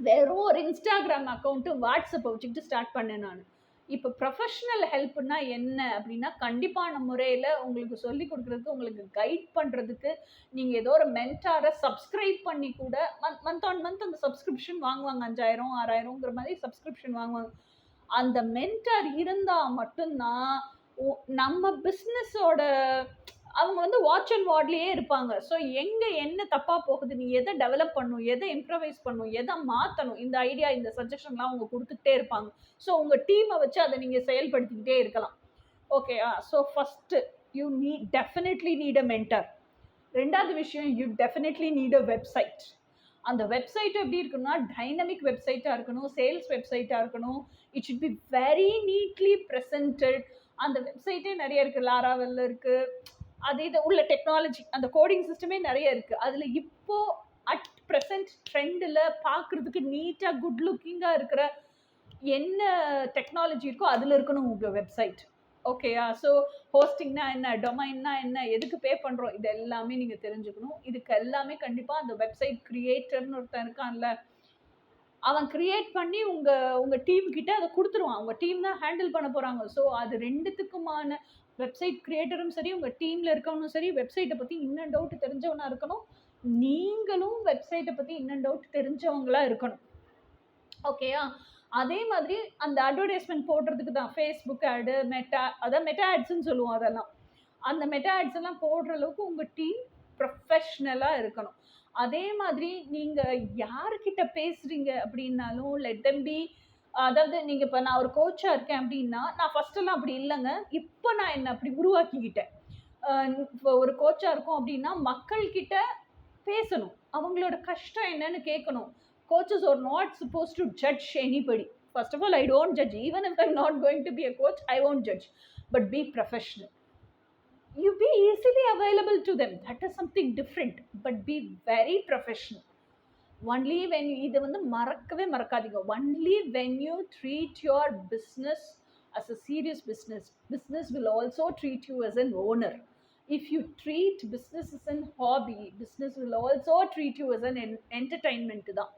வெறும் ஒரு இன்ஸ்டாகிராம் அக்கௌண்ட்டு, வாட்ஸ்அப்பை வச்சுக்கிட்டு ஸ்டார்ட் பண்ணேன் நான். இப்போ ப்ரொஃபஷ்னல் ஹெல்ப்னா என்ன அப்படின்னா, கண்டிப்பான முறையில் உங்களுக்கு சொல்லிக் கொடுக்குறதுக்கு, உங்களுக்கு கைட் பண்ணுறதுக்கு நீங்கள் ஏதோ ஒரு மென்டாரை சப்ஸ்கிரைப் பண்ணி கூட மந்த் ஆன் மந்த் அந்த சப்ஸ்கிரிப்ஷன் வாங்குவாங்க. 5000 6000ங்கிற மாதிரி சப்ஸ்கிரிப்ஷன் வாங்குவாங்க. அந்த மென்டார் இருந்தால் மட்டும்தான் நம்ம பிஸ்னஸோட அவங்க வந்து வாட்ச் அண்ட் வார்ட்லேயே இருப்பாங்க. ஸோ எங்கே என்ன தப்பாக போகுது, நீ எதை டெவலப் பண்ணணும், எதை இம்ப்ரவைஸ் பண்ணணும், எதை மாற்றணும், இந்த ஐடியா இந்த சஜஷன்லாம் அவங்க கொடுத்துக்கிட்டே இருப்பாங்க. ஸோ உங்கள் டீமை வச்சு அதை நீங்கள் செயல்படுத்திக்கிட்டே இருக்கலாம். ஓகேயா? So first you definitely need a mentor. ரெண்டாவது விஷயம், you definitely need a website. அந்த வெப்சைட் எப்படி இருக்குன்னா டைனமிக் வெப்சைட்டாக இருக்கணும், சேல்ஸ் வெப்சைட்டாக இருக்கணும். It should be very neatly presented. அந்த வெப்சைட்டே நிறைய இருக்குது, லாராவெல்ல இருக்குது, அது இது உள்ள டெக்னாலஜி அந்த கோடிங் சிஸ்டமே நிறைய இருக்குது. அதில் இப்போது அட் ப்ரெசன்ட் ட்ரெண்டில் பார்க்குறதுக்கு நீட்டாக குட் லுக்கிங்காக இருக்கிற என்ன டெக்னாலஜி இருக்கோ அதில் இருக்கணும் உங்கள் வெப்சைட். ஓகேயா? ஸோ ஹோஸ்டிங்னா என்ன, டொமைன்னா என்ன, எதுக்கு பே பண்ணுறோம், இது எல்லாமே நீங்கள் தெரிஞ்சுக்கணும். இதுக்கு எல்லாமே கண்டிப்பாக அந்த வெப்சைட் க்ரியேட்டர்னு ஒருத்தன் இருக்கான்ல, அவன் க்ரியேட் பண்ணி உங்கள் டீம் கிட்ட அதை கொடுத்துருவான். அவங்க டீம் தான் ஹேண்டில் பண்ண போகிறாங்க. ஸோ அது ரெண்டுத்துக்குமான வெப்சைட் க்ரியேட்டரும் சரி, உங்கள் டீமில் இருக்கவனும் சரி, வெப்சைட்டை பற்றி இன்னும் டவுட் தெரிஞ்சவனா இருக்கணும். நீங்களும் வெப்சைட்டை பற்றி இன்னும் டவுட் தெரிஞ்சவங்களா இருக்கணும். ஓகேயா? அதே மாதிரி அந்த அட்வர்டைஸ்மெண்ட் போடுறதுக்கு தான் ஃபேஸ்புக் ஆடு, அதான் மெட்டா ஆட்ஸ்ன்னு சொல்லுவோம். அதெல்லாம் அந்த மெட்டா ஆட்ஸ் எல்லாம் போடுற அளவுக்கு உங்கள் டீம் ப்ரொஃபஷ்னலாக இருக்கணும். அதே மாதிரி நீங்கள் யார்கிட்ட பேசுகிறீங்க அப்படின்னாலும் லெட் தெம் பி. அதாவது நீங்கள் இப்போ நான் ஒரு கோச்சாக இருக்கேன் அப்படின்னா, நான் ஃபஸ்ட்டெல்லாம் அப்படி இல்லைங்க. இப்போ நான் என்னை அப்படி உருவாக்கிக்கிட்டேன். இப்போ ஒரு கோச்சாக இருக்கும் அப்படின்னா மக்கள்கிட்ட பேசணும், அவங்களோட கஷ்டம் என்னன்னு கேட்கணும். Coaches are not supposed to judge anybody. First of all, I don't judge. Even if I'm not going to be a coach, I won't judge. But be professional. You be easily available to them. That is something different. But be very professional. Only when you இதை வந்து மறக்கவே மறக்காதீங்க. Only when you treat your business as a serious business, business will also treat you as an owner. If you treat business as an hobby, business will also treat you as an entertainment தான்.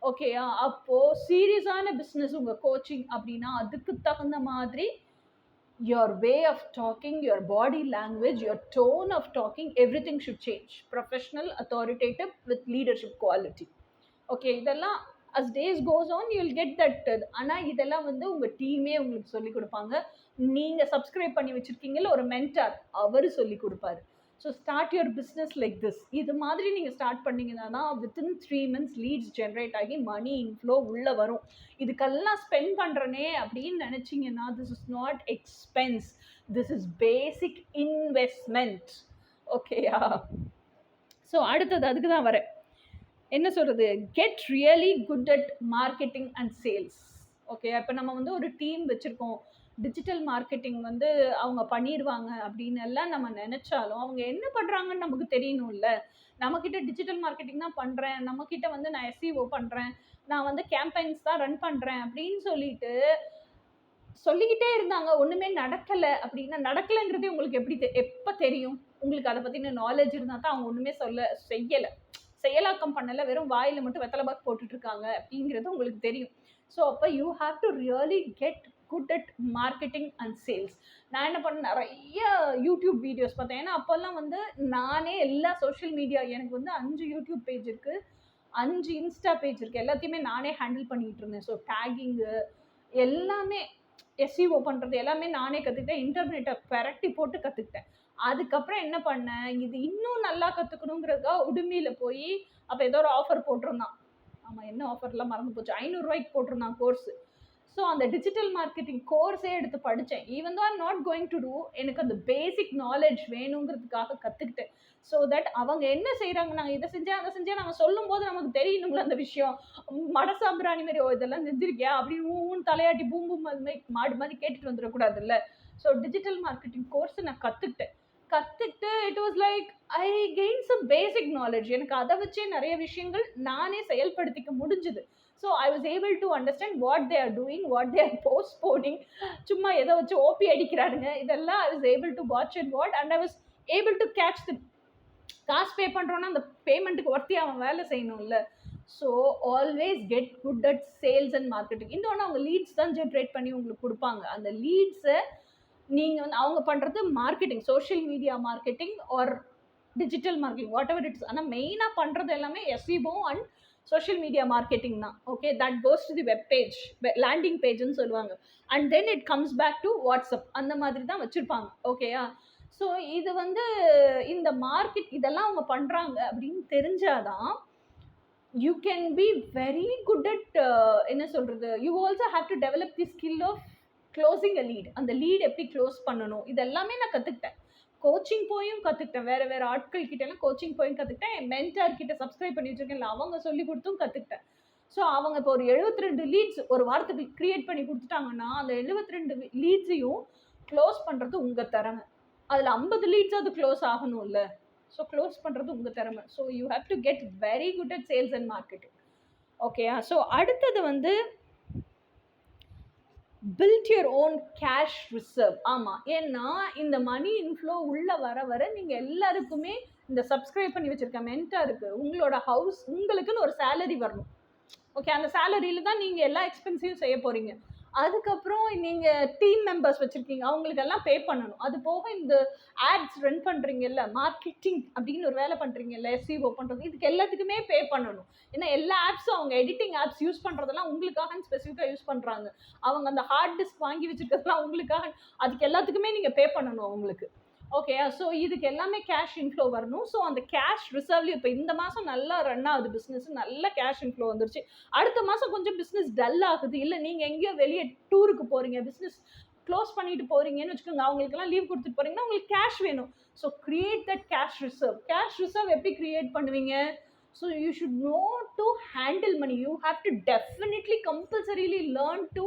ஓகேயா? அப்போது சீரியஸான business உங்கள் coaching அப்படின்னா அதுக்கு தகுந்த மாதிரி your way of talking, your body language, your tone of talking, everything should change. Professional, authoritative with leadership quality. Okay, இதெல்லாம் as days goes on you will get that. ஆனால் இதெல்லாம் வந்து உங்கள் டீமே உங்களுக்கு சொல்லிக் கொடுப்பாங்க. நீங்கள் சப்ஸ்கிரைப் பண்ணி வச்சுருக்கீங்களா ஒரு மென்டார், அவர் சொல்லி கொடுப்பாரு. So start your business like this. இது மாதிரி நீங்கள் ஸ்டார்ட் பண்ணிங்கன்னா வித்தின் 3 months லீட்ஸ் ஜென்ரேட் ஆகி மணி இன்ஃப்ளோ உள்ளே வரும். இதுக்கெல்லாம் ஸ்பெண்ட் பண்ணுறனே அப்படின்னு நினச்சிங்கன்னா this is not expense, this is basic investment. ஓகேயா? ஸோ அடுத்தது அதுக்கு தான் வரேன். என்ன சொல்கிறது, get really good at marketing and sales. Okay, இப்போ நம்ம வந்து ஒரு டீம் வச்சுருக்கோம், டிஜிட்டல் மார்க்கெட்டிங் வந்து அவங்க பண்ணிடுவாங்க அப்படின்னு எல்லாம் நம்ம நினச்சாலும் அவங்க என்ன பண்ணுறாங்கன்னு நமக்கு தெரியணும்ல. நம்மக்கிட்ட டிஜிட்டல் மார்க்கெட்டிங் தான் பண்ணுறேன், நம்மக்கிட்ட வந்து நான் எஸ்இஓ பண்ணுறேன், நான் வந்து கேம்பெயின்ஸ் தான் ரன் பண்ணுறேன் அப்படின்னு சொல்லிக்கிட்டே இருந்தாங்க, ஒன்றுமே நடக்கலை அப்படின்னா நடக்கலைங்கிறதே உங்களுக்கு எப்போ தெரியும்? உங்களுக்கு அதை பற்றின நாலேஜ் இருந்தால் தான். அவங்க ஒன்றுமே செயலாக்கம் பண்ணலை, வெறும் வாயில் மட்டும் வெத்தலை பாக்கு போட்டுட்ருக்காங்க அப்படிங்கிறது உங்களுக்கு தெரியும். ஸோ அப்போ you have to really get good at marketing and sales. நான் என்ன பண்ண, நிறைய யூடியூப் வீடியோஸ் பார்த்தேன். ஏன்னா அப்போல்லாம் வந்து நானே எல்லா சோஷியல் மீடியா, எனக்கு வந்து 5 யூடியூப் பேஜ் இருக்குது, 5 இன்ஸ்டா பேஜ் இருக்குது, எல்லாத்தையுமே நானே ஹேண்டில் பண்ணிகிட்டு இருந்தேன். ஸோ டேகிங்கு எல்லாமே, எஸ்இஓ பண்ணுறது எல்லாமே நானே கற்றுக்கிட்டேன். இன்டர்நெட்டை பெரட்டி போட்டு கற்றுக்கிட்டேன். அதுக்கப்புறம் என்ன பண்ணேன், இது இன்னும் நல்லா கற்றுக்கணுங்கிறதுக்காக உடுமியில் போய் அப்போ ஏதோ ஒரு ஆஃபர் போட்டிருந்தான். ஆமாம், என்ன ஆஃபர்லாம் மறந்து போச்சு, 500 ரூபாய்க்கு போட்டிருந்தான் கோர்ஸு. ஸோ அந்த டிஜிட்டல் மார்க்கெட்டிங் கோர்ஸே எடுத்து படித்தேன். Even though I'm not going to do, எனக்கு அந்த பேசிக் நாலேஜ் வேணுங்கிறதுக்காக கற்றுக்கிட்டேன். ஸோ தட் அவங்க என்ன செய்கிறாங்க, நாங்கள் இதை செஞ்சேன் அதை செஞ்சேன் நாங்கள் சொல்லும்போது நமக்கு தெரியணுங்களா அந்த விஷயம். மடசாம்பிராணி மாதிரி இதெல்லாம் செஞ்சுருக்கியா அப்படின்னு தலையாட்டி பூம் பூம் அது மாதிரி மாடு மாதிரி கேட்டுட்டு வந்துடக்கூடாதுல்ல. ஸோ டிஜிட்டல் மார்க்கெட்டிங் கோர்ஸ் நான் கற்றுக்கிட்டு it was like I gain some basic knowledge. எனக்கு அதை வச்சே நிறைய விஷயங்கள் நானே செயல்படுத்திக்க முடிஞ்சுது. So I was able to understand what they are doing, what they are postponing, சும்மா எதை வச்சு ஓபி அடிக்கிறானுங்க, இதெல்லாம் I was able to watch and what and I was able to catch the. காசு பே பண்ணுறோன்னா அந்த பேமெண்ட்டுக்கு ஒர்த்தி அவன் வேலை செய்யணும்ல. So always get good at sales and marketing. இன்னொன்று அவங்க லீட்ஸ் தான் ஜென்ரேட் பண்ணி உங்களுக்கு கொடுப்பாங்க. அந்த லீட்ஸை நீங்கள் வந்து அவங்க பண்ணுறது marketing, social media marketing or digital marketing, whatever it's. ஆனால் மெயினாக பண்ணுறது எல்லாமே SEO and social media marketing தான். Okay, that goes to the web page, landing பேஜ்னு சொல்லுவாங்க. And then it comes back to WhatsApp. அந்த மாதிரி தான் வச்சுருப்பாங்க. ஓகேயா? ஸோ இது வந்து இந்த மார்க்கெட் இதெல்லாம் அவங்க பண்ணுறாங்க அப்படின்னு தெரிஞ்சாதான் you can be very good at என்ன சொல்கிறது, you also have to develop the skill of closing a lead. அந்த லீட் எப்படி க்ளோஸ் பண்ணணும் இதெல்லாமே நான் கற்றுக்கிட்டேன். கோச்சிங் போயும் கற்றுக்கிட்டேன். வேறு ஆட்கள் கிட்டலாம் கோச்சிங் போயும் கற்றுக்கிட்டேன். என் மென்டார் கிட்ட சப்ஸ்கிரைப் பண்ணி வச்சுருக்கேன், அவங்க சொல்லி கொடுத்தும் கற்றுக்கிட்டேன். ஸோ அவங்க இப்போ ஒரு 72 லீட்ஸ் ஒரு வாரத்துக்கு க்ரியேட் பண்ணி கொடுத்துட்டாங்கன்னா அந்த 72 லீட்ஸையும் க்ளோஸ் பண்ணுறது உங்கள் திறமை. அதில் 50 லீட்ஸ் அது க்ளோஸ் ஆகணும் இல்லை? ஸோ க்ளோஸ் பண்ணுறது உங்கள் திறமை. So you have to get very good at sales and marketing. ஓகேயா? ஸோ அடுத்தது வந்து build your own cash reserve. ஆமாம், ஏன்னா இந்த மணி இன்ஃப்ளோ உள்ளே வர வர நீங்கள் எல்லாருக்குமே இந்த சப்ஸ்கிரைப் பண்ணி வச்சுருக்க மென்டாருக்கு உங்களோட ஹவுஸ் உங்களுக்குன்னு ஒரு சேலரி வரணும். ஓகே, அந்த சேலரியில் தான் நீங்கள் எல்லா எக்ஸ்பென்ஸையும் செய்ய போகிறீங்க. அதுக்கப்புறம் நீங்கள் டீம் மெம்பர்ஸ் வச்சுருக்கீங்க, அவங்களுக்கெல்லாம் பே பண்ணணும். அது போக இந்த ஆட்ஸ் ரன் பண்ணுறீங்கல்ல, மார்க்கெட்டிங் அப்படின்னு ஒரு வேலை பண்ணுறீங்கல்ல, எஸ்இஓ பண்ணுறது, இதுக்கு எல்லாத்துக்குமே பே பண்ணணும். ஏன்னா எல்லா ஆப்ஸும் அவங்க எடிட்டிங் ஆப்ஸ் யூஸ் பண்ணுறதெல்லாம் உங்களுக்காக ஸ்பெசிஃபிக்காக யூஸ் பண்ணுறாங்க. அவங்க அந்த ஹார்ட் டிஸ்க் வாங்கி வச்சுருக்கிறதுலாம் உங்களுக்காக, அதுக்கு எல்லாத்துக்குமே நீங்கள் பே பண்ணணும் அவங்களுக்கு. ஓகே, ஸோ இதுக்கு எல்லாமே கேஷ் இன்ஃப்ளோ வரணும். ஸோ அந்த கேஷ் ரிசர்வ்லேயும் இப்போ இந்த மாதம் நல்லா ரன் ஆகுது பிஸ்னஸ், நல்ல கேஷ் இன்ஃப்ளோ வந்துருச்சு. அடுத்த மாதம் கொஞ்சம் பிஸ்னஸ் டல் ஆகுது, இல்லை நீங்கள் எங்கேயோ வெளியே டூருக்கு போகிறீங்க, பிஸ்னஸ் க்ளோஸ் பண்ணிட்டு போகிறீங்கன்னு வச்சுக்கோங்க, அவங்களுக்கெல்லாம் லீவ் கொடுத்துட்டு போகிறீங்கன்னா உங்களுக்கு கேஷ் வேணும். So create that cash reserve. Cash reserve எப்படி கிரியேட் பண்ணுவீங்க? So you should know to handle money. You have to definitely compulsorily learn to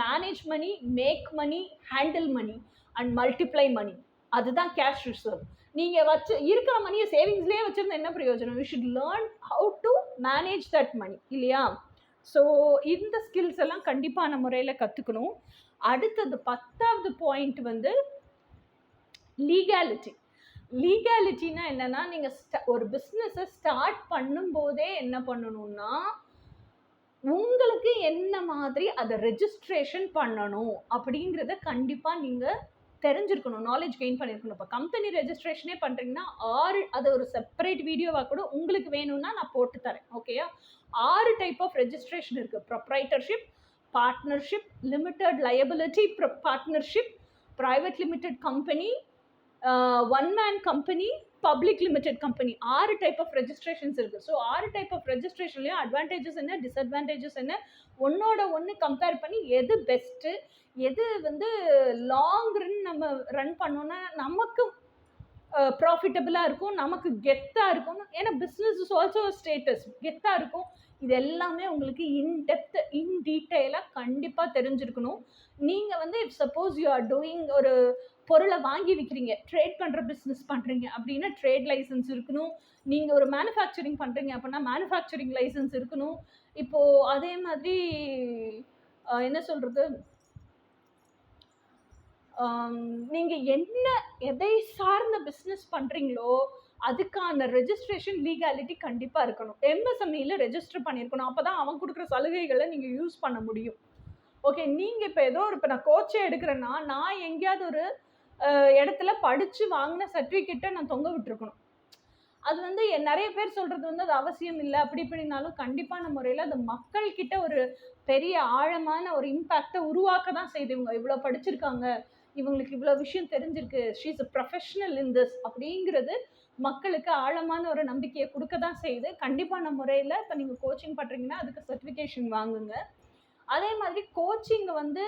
manage money, make money, handle money and multiply money. அதுதான் cash reserve. நீங்கள் இருக்கிற மணியை சேவிங்ஸ்லேயே வச்சுருந்தா என்ன பிரயோஜனம்? You should learn how to manage that money, இல்லையா? So இந்த skills எல்லாம் கண்டிப்பான முறையில் கற்றுக்கணும். அடுத்தது 10வது பாயிண்ட் வந்து லீகாலிட்டி. லீகாலிட்டினா என்னென்னா, நீங்கள் ஒரு பிஸ்னஸை ஸ்டார்ட் பண்ணும்போதே என்ன பண்ணணும்னா, உங்களுக்கு என்ன மாதிரி அதை ரெஜிஸ்ட்ரேஷன் பண்ணணும் அப்படிங்கிறத கண்டிப்பாக நீங்கள் தெரிஞ்சிருக்கணும், நாலேஜ் கெயின் பண்ணியிருக்கணும். இப்போ கம்பெனி ரெஜிஸ்ட்ரேஷனே பண்ணுறீங்கன்னா அது ஒரு செப்பரேட் வீடியோவாக கூட உங்களுக்கு வேணும்னா நான் போட்டு தரேன். ஓகேயா? 6 டைப் ஆஃப் ரெஜிஸ்ட்ரேஷன் இருக்குது. Proprietorship, partnership, limited liability partnership, private limited company, one man company, public limited company. 6 type of registrations இருக்குது. ஸோ 6 டைப் ஆஃப் ரெஜிஸ்ட்ரேஷன்லேயும் அட்வான்டேஜஸ் என்ன, டிஸ்அட்வான்டேஜஸ் என்ன, ஒன்னோட ஒன்று கம்பேர் பண்ணி எது பெஸ்ட்டு, எது வந்து லாங் ரன் நம்ம ரன் பண்ணோன்னா நமக்கு ப்ராஃபிட்டபிளாக இருக்கும், நமக்கு கெத்தாக இருக்கும். ஏன்னா பிஸ்னஸ் இஸ் ஆல்சோ ஸ்டேட்டஸ், கெத்தாக இருக்கும். இது எல்லாமே உங்களுக்கு இன்டெப்த் இன் டீட்டெயிலாக கண்டிப்பாக தெரிஞ்சிருக்கணும். நீங்கள் வந்து if suppose you are doing ஒரு பொருளை வாங்கி விற்கிறீங்க, ட்ரேட் பண்ணுற பிஸ்னஸ் பண்ணுறீங்க அப்படின்னா ட்ரேட் லைசன்ஸ் இருக்கணும். நீங்கள் ஒரு மேனுஃபேக்சரிங் பண்ணுறீங்க அப்படின்னா மேனுஃபேக்சரிங் லைசன்ஸ் இருக்கணும். இப்போது அதே மாதிரி என்ன சொல்கிறது, நீங்கள் எதை சார்ந்த பிஸ்னஸ் பண்ணுறீங்களோ அதுக்கான ரெஜிஸ்ட்ரேஷன் லீகாலிட்டி கண்டிப்பாக இருக்கணும். எம்எஸ்எம்இயில் ரெஜிஸ்டர் பண்ணியிருக்கணும். அப்போ தான் அவன் கொடுக்குற சலுகைகளை நீங்கள் யூஸ் பண்ண முடியும். ஓகே, நீங்கள் இப்போ இப்போ நான் கோச்சே எடுக்கிறேன்னா நான் எங்கேயாவது ஒரு இடத்துல படித்து வாங்கின சர்டிஃபிகேட்டை நான் தொங்க விட்டுருக்கணும். அது வந்து நிறைய பேர் சொல்கிறது வந்து அது அவசியம் இல்லை அப்படி இப்படினாலும் கண்டிப்பான முறையில் அது மக்கள்கிட்ட ஒரு பெரிய ஆழமான ஒரு இம்பேக்டை உருவாக்க தான் செய்து. இவங்க இவ்வளோ படிச்சிருக்காங்க, இவங்களுக்கு இவ்வளோ விஷயம் தெரிஞ்சிருக்கு, she is a professional in this அப்படிங்கிறது மக்களுக்கு ஆழமான ஒரு நம்பிக்கையை கொடுக்க தான் செய்யுது. கண்டிப்பான முறையில் இப்போ நீங்கள் கோச்சிங் பண்ணுறீங்கன்னா அதுக்கு சர்டிஃபிகேஷன் வாங்குங்க. அதே மாதிரி கோச்சிங்கை வந்து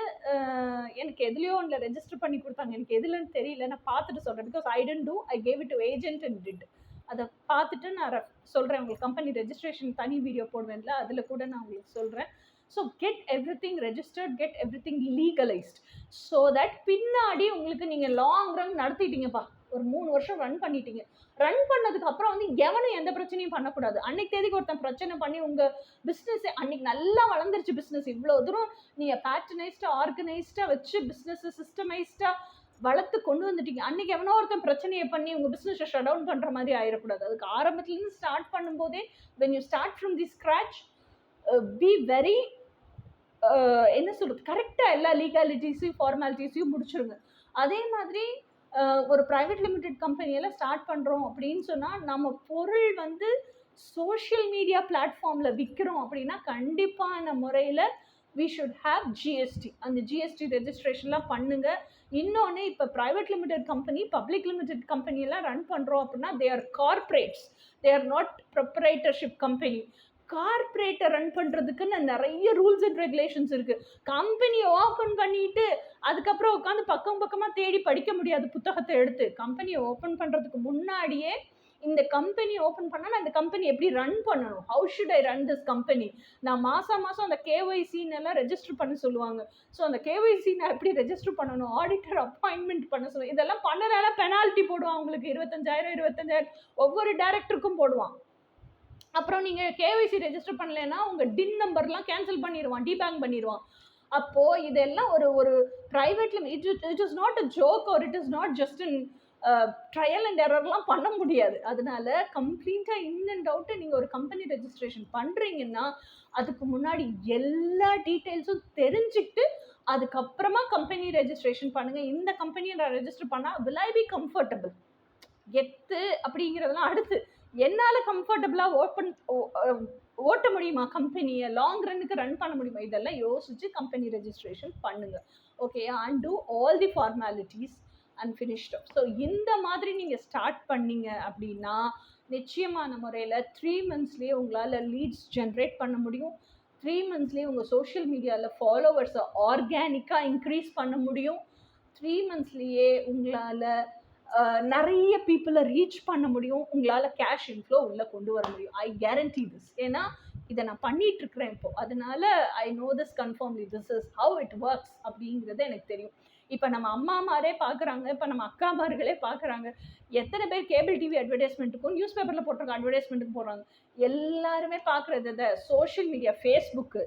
எனக்கு எதுலையோ ஒன்றில் ரெஜிஸ்டர் பண்ணி கொடுத்தாங்க, எனக்கு எதுலன்னு தெரியல, நான் பார்த்துட்டு சொல்கிறேன். Because I tend to, I gave it to agent and did. அதை பார்த்துட்டு நான் சொல்கிறேன். உங்களுக்கு கம்பெனி ரெஜிஸ்ட்ரேஷன் தனி வீடியோ போடுவேன்ல, அதில் கூட நான் உங்களுக்கு சொல்கிறேன். So get everything registered, get everything legalised. So that பின்னாடி உங்களுக்கு நீங்கள் லாங் ரன் நடத்திட்டீங்கப்பா, ஒரு 3 வருஷம் ரன் பண்ணிட்டீங்க. ரன் பண்ணதுக்கு அப்புறம் வந்து எவனும் எந்த பிரச்சனையும் பண்ணக்கூடாது. அன்னைக்கு தேதிக்கு ஒருத்தன் பிரச்சனை பண்ணி உங்கள் பிஸ்னஸ் அன்னைக்கு நல்லா வளர்ந்துருச்சு, பிஸ்னஸ் இவ்வளோ தூரம் நீங்கள் பேட்டர்னைஸ்டாக ஆர்கனைஸ்டாக வச்சு பிஸ்னஸ் சிஸ்டமைஸ்டாக வளர்த்து கொண்டு வந்துட்டீங்க. அன்னைக்கு எவனோ ஒருத்தன் பிரச்சனையை பண்ணி உங்கள் பிஸ்னஸை ஷட் டவுன் பண்ணுற மாதிரி ஆயிடக்கூடாது. அதுக்கு ஆரம்பத்துலேருந்து ஸ்டார்ட் பண்ணும்போதே when you start from the scratch, be very என்ன சொல்கிறது, கரெக்டாக எல்லா லீகாலிட்டிஸையும் ஃபார்மாலிட்டிஸையும் முடிச்சிருங்க. அதே மாதிரி ஒரு ப்ரைவேட் லிமிடெட் கம்பெனியெல்லாம் ஸ்டார்ட் பண்ணுறோம் அப்படின்னு சொன்னால் நம்ம பொருள் வந்து சோஷியல் மீடியா பிளாட்ஃபார்மில் விற்கிறோம் அப்படின்னா கண்டிப்பான முறையில் we should have GST. அந்த GST ரெஜிஸ்ட்ரேஷன்லாம் பண்ணுங்க. இன்னொன்று இப்போ private limited company, public limited கம்பெனியெல்லாம் ரன் பண்ணுறோம் அப்படின்னா they are corporates, they are not proprietorship company. கார்பரேட்டை ரன் பண்ணுறதுக்குன்னு நிறைய ரூல்ஸ் அண்ட் ரெகுலேஷன்ஸ் இருக்குது. கம்பெனியை ஓப்பன் பண்ணிட்டு அதுக்கப்புறம் உட்காந்து பக்கம் பக்கமாக தேடி படிக்க முடியாது புத்தகத்தை எடுத்து. கம்பெனியை ஓப்பன் பண்ணுறதுக்கு முன்னாடியே இந்த கம்பெனி ஓப்பன் பண்ணால் நான் இந்த கம்பெனி எப்படி ரன் பண்ணணும், how should I run this company, நான் மாதம் அந்த கேஒய்சின்னு எல்லாம் ரெஜிஸ்டர் பண்ண சொல்லுவாங்க. ஸோ அந்த கேஒய்சி நான் எப்படி ரெஜிஸ்டர் பண்ணணும், ஆடிட்டர் அப்பாயின்மெண்ட் பண்ண சொல்லுவாங்க. இதெல்லாம் பண்ணனால பெனால்ட்டி போடுவான் உங்களுக்கு 25,000 ஒவ்வொரு டைரக்டருக்கும் போடுவான். அப்புறம் நீங்கள் கேஒய்சி ரெஜிஸ்டர் பண்ணலைன்னா உங்கள் டின் நம்பர்லாம் கேன்சல் பண்ணிடுவான், டிபேங்க் பண்ணிடுவான். அப்போது இதெல்லாம் ஒரு ப்ரைவேட்ல it is not a joke or it is not just in trial and எரர்லாம் பண்ண முடியாது. அதனால கம்ப்ளீட்டாக இன் அண்ட் அவுட்டு நீங்கள் ஒரு கம்பெனி ரெஜிஸ்ட்ரேஷன் பண்ணுறீங்கன்னா அதுக்கு முன்னாடி எல்லா டீட்டெயில்ஸும் தெரிஞ்சுக்கிட்டு அதுக்கப்புறமா கம்பெனி ரெஜிஸ்ட்ரேஷன் பண்ணுங்கள். இந்த கம்பெனியை நான் ரெஜிஸ்டர் பண்ணால் will I be comfortable, எத்து அப்படிங்கிறதெல்லாம் அடுத்து. என்னால் கம்ஃபர்டபுளாக ஓட்ட முடியுமா, கம்பெனியை லாங் ரன்னுக்கு ரன் பண்ண முடியுமா, இதெல்லாம் யோசிச்சு கம்பெனி ரெஜிஸ்ட்ரேஷன் பண்ணுங்க. Okay, and do all the formalities and finished up. So இந்த மாதிரி நீங்கள் ஸ்டார்ட் பண்ணீங்க அப்படின்னா நிச்சயமான முறையில் 3 monthsலேயே உங்களால் லீட்ஸ் ஜென்ரேட் பண்ண முடியும். 3 monthsலேயே உங்கள் சோஷியல் மீடியாவில் ஃபாலோவர்ஸை ஆர்கானிக்காக இன்க்ரீஸ் பண்ண முடியும். 3 monthsலேயே உங்களால் நிறைய பீப்புளை ரீச் பண்ண முடியும். உங்களால் கேஷ் இன்ஃப்ளோ உள்ளே கொண்டு வர முடியும். I guarantee this. ஏன்னா இதை நான் பண்ணிகிட்ருக்கிறேன் இப்போ. அதனால I know this confirmly, this is how it works அப்படிங்கிறது எனக்கு தெரியும். இப்போ நம்ம அம்மாமாரே பார்க்குறாங்க, இப்போ நம்ம அக்காமார்களே பார்க்குறாங்க. எத்தனை பேர் கேபிள் டிவி அட்வர்டைஸ்மெண்ட்டுக்கும் நியூஸ் பேப்பரில் போட்டிருக்க அட்வர்டைஸ்மெண்ட்டுக்கும் போடுறாங்க. எல்லாருமே பார்க்குறது இதை social media, Facebook,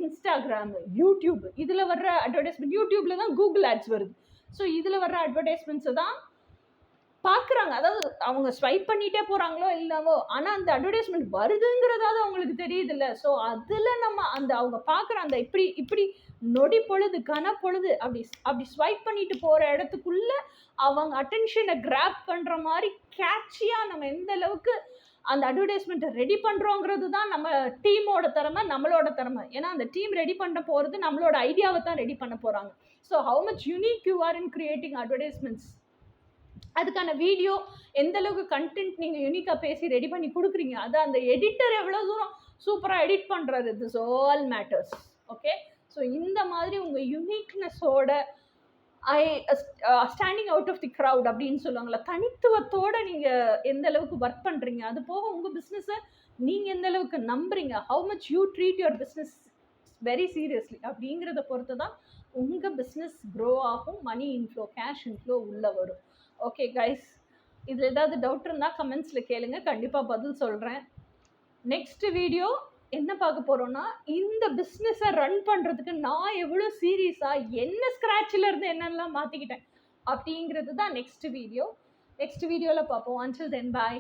Instagram, YouTube, இதில் வர்ற அட்வர்டைஸ்மெண்ட். யூடியூப்பில் தான் கூகுள் ஆட்ஸ் வருது. ஸோ இதில் வர்ற அட்வர்டைஸ்மெண்ட்ஸை தான் பார்க்குறாங்க. அதாவது அவங்க ஸ்வைப் பண்ணிகிட்டே போகிறாங்களோ இல்லவோ, ஆனால் அந்த அட்வர்டைஸ்மெண்ட் வருதுங்கிறதாவது அவங்களுக்கு தெரியுது இல்லை. ஸோ அதில் நம்ம அந்த அவங்க பார்க்குற அந்த இப்படி நொடி பொழுது கனப்பொழுது அப்படி ஸ்வைப் பண்ணிட்டு போகிற இடத்துக்குள்ளே அவங்க அட்டென்ஷனை கிராப் பண்ணுற மாதிரி கேட்சியாக நம்ம எந்த அளவுக்கு அந்த அட்வர்டைஸ்மெண்ட்டை ரெடி பண்ணுறோங்கிறது தான் நம்ம டீமோட திறமை, நம்மளோட திறமை. ஏன்னா அந்த டீம் ரெடி பண்ண போகிறது நம்மளோட ஐடியாவை தான் ரெடி பண்ண போகிறாங்க. So how much unique you are in creating advertisements, அதுக்கான வீடியோ எந்த அளவுக்கு கண்டென்ட் நீங்கள் யூனிக்காக பேசி ரெடி பண்ணி கொடுக்குறீங்க, அது அந்த எடிட்டர் எவ்வளோ தூரம் சூப்பராக எடிட் பண்ணுறது, this all matters. Okay, so இந்த மாதிரி உங்கள் யூனிக்னஸோட standing out of the crowd அப்படின்னு சொல்லுவாங்களா, தனித்துவத்தோடு நீங்கள் எந்த அளவுக்கு ஒர்க் பண்ணுறீங்க, அது போக உங்கள் பிஸ்னஸை நீங்கள் எந்த அளவுக்கு நம்புறீங்க, how much you treat your business very seriously அப்படிங்கிறத பொறுத்து தான் உங்கள் பிஸ்னஸ் க்ரோ ஆகும், மணி இன்ஃப்ளோ, கேஷ் இன்ஃப்ளோ உள்ளே வரும். ஓகே கைஸ், இதில் ஏதாவது டவுட் இருந்தால் கமெண்ட்ஸில் கேளுங்க, கண்டிப்பாக பதில் சொல்கிறேன். நெக்ஸ்ட் வீடியோ என்ன பார்க்க போகிறோன்னா, இந்த பிஸ்னஸை ரன் பண்ணுறதுக்கு நான் எவ்வளோ சீரியஸாக என்ன ஸ்க்ராட்சில் இருந்து என்னெல்லாம் மாற்றிக்கிட்டேன் அப்படிங்கிறது தான் நெக்ஸ்ட் வீடியோவில் பார்ப்போம். until then bye.